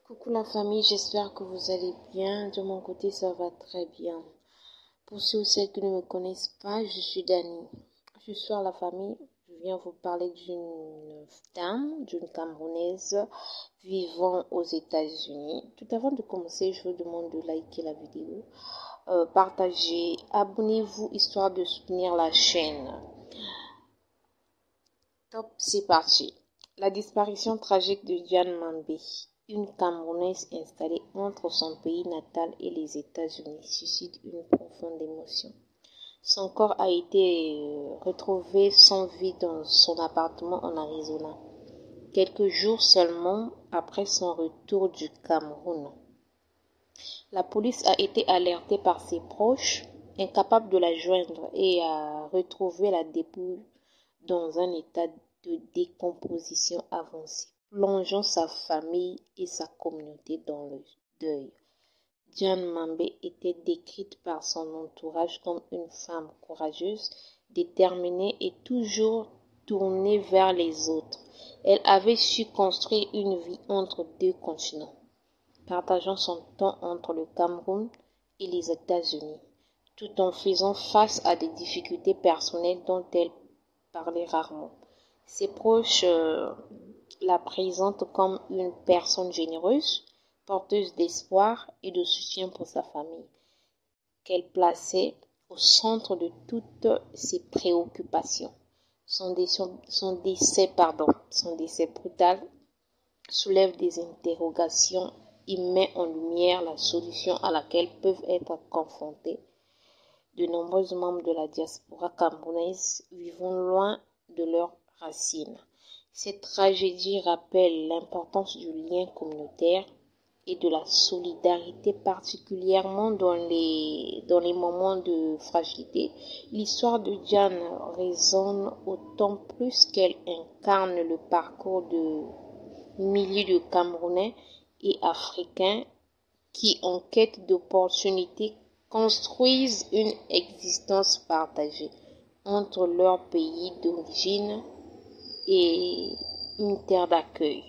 Coucou la famille, j'espère que vous allez bien. De mon côté, ça va très bien. Pour ceux ou celles qui ne me connaissent pas, je suis Dani. Ce soir, la famille, je viens vous parler d'une dame, d'une Camerounaise vivant aux États-Unis. Tout avant de commencer, je vous demande de liker la vidéo, partager, abonnez-vous histoire de soutenir la chaîne. Top, c'est parti. La disparition tragique de Diane Mambé, une Camerounaise installée entre son pays natal et les États-Unis, suscite une profonde émotion. Son corps a été retrouvé sans vie dans son appartement en Arizona, quelques jours seulement après son retour du Cameroun. La police a été alertée par ses proches, incapables de la joindre, et a retrouvé la dépouille dans un état de décomposition avancée, plongeant sa famille et sa communauté dans le deuil. Diane Mambé était décrite par son entourage comme une femme courageuse, déterminée et toujours tournée vers les autres. Elle avait su construire une vie entre deux continents, partageant son temps entre le Cameroun et les États-Unis, tout en faisant face à des difficultés personnelles dont elle parlait rarement. Ses proches la présentent comme une personne généreuse, porteuse d'espoir et de soutien pour sa famille, qu'elle plaçait au centre de toutes ses préoccupations. Son décès brutal soulève des interrogations et met en lumière la solution à laquelle peuvent être confrontés de nombreux membres de la diaspora camerounaise vivant loin de leurs racines. Cette tragédie rappelle l'importance du lien communautaire et de la solidarité, particulièrement dans les moments de fragilité. L'histoire de Diane résonne autant plus qu'elle incarne le parcours de milliers de Camerounais et Africains qui, en quête d'opportunités, construisent une existence partagée entre leur pays d'origine et une terre d'accueil.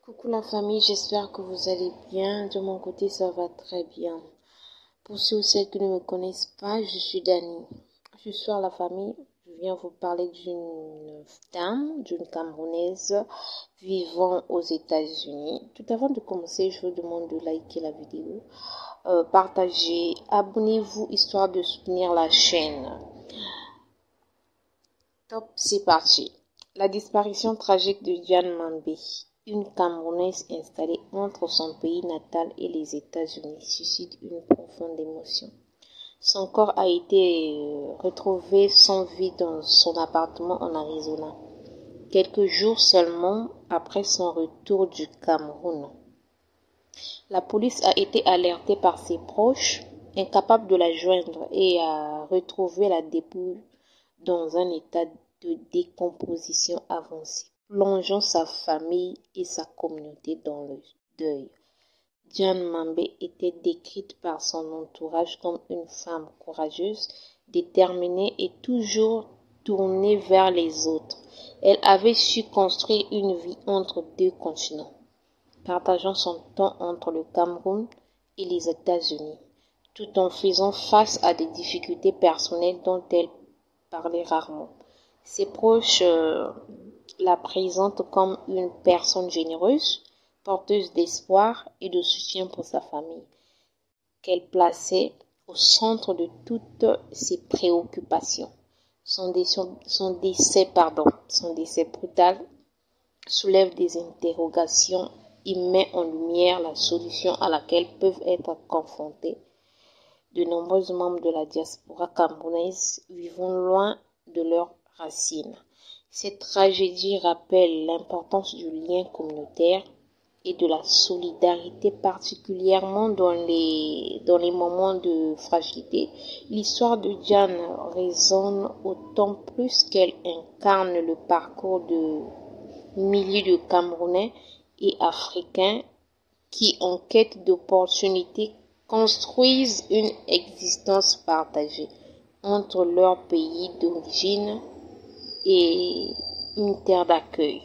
Coucou la famille, j'espère que vous allez bien. De mon côté, ça va très bien. Pour ceux ou celles qui ne me connaissent pas, je suis Dani. Ce soir, la famille, je viens vous parler d'une dame, d'une Camerounaise vivant aux États-Unis. Tout avant de commencer, je vous demande de liker la vidéo, partager, abonnez-vous histoire de soutenir la chaîne. Top, c'est parti. La disparition tragique de Diane Mambé, une Camerounaise installée entre son pays natal et les États-Unis, suscite une profonde émotion. Son corps a été retrouvé sans vie dans son appartement en Arizona, quelques jours seulement après son retour du Cameroun. La police a été alertée par ses proches, incapables de la joindre, et a retrouvé la dépouille dans un état de décomposition avancée, plongeant sa famille et sa communauté dans le deuil. Diane Mambé était décrite par son entourage comme une femme courageuse, déterminée et toujours tournée vers les autres. Elle avait su construire une vie entre deux continents, partageant son temps entre le Cameroun et les États-Unis, tout en faisant face à des difficultés personnelles dont elle parlait rarement. Ses proches la présentent comme une personne généreuse, porteuse d'espoir et de soutien pour sa famille, qu'elle plaçait au centre de toutes ses préoccupations. Son décès brutal soulève des interrogations et met en lumière la solution à laquelle peuvent être confrontés de nombreux membres de la diaspora camerounaise vivant loin de leurs racines. Cette tragédie rappelle l'importance du lien communautaire et de la solidarité, particulièrement dans les moments de fragilité. L'histoire de Diane résonne autant plus qu'elle incarne le parcours de milliers de Camerounais et Africains qui, en quête d'opportunités, construisent une existence partagée entre leur pays d'origine et une terre d'accueil.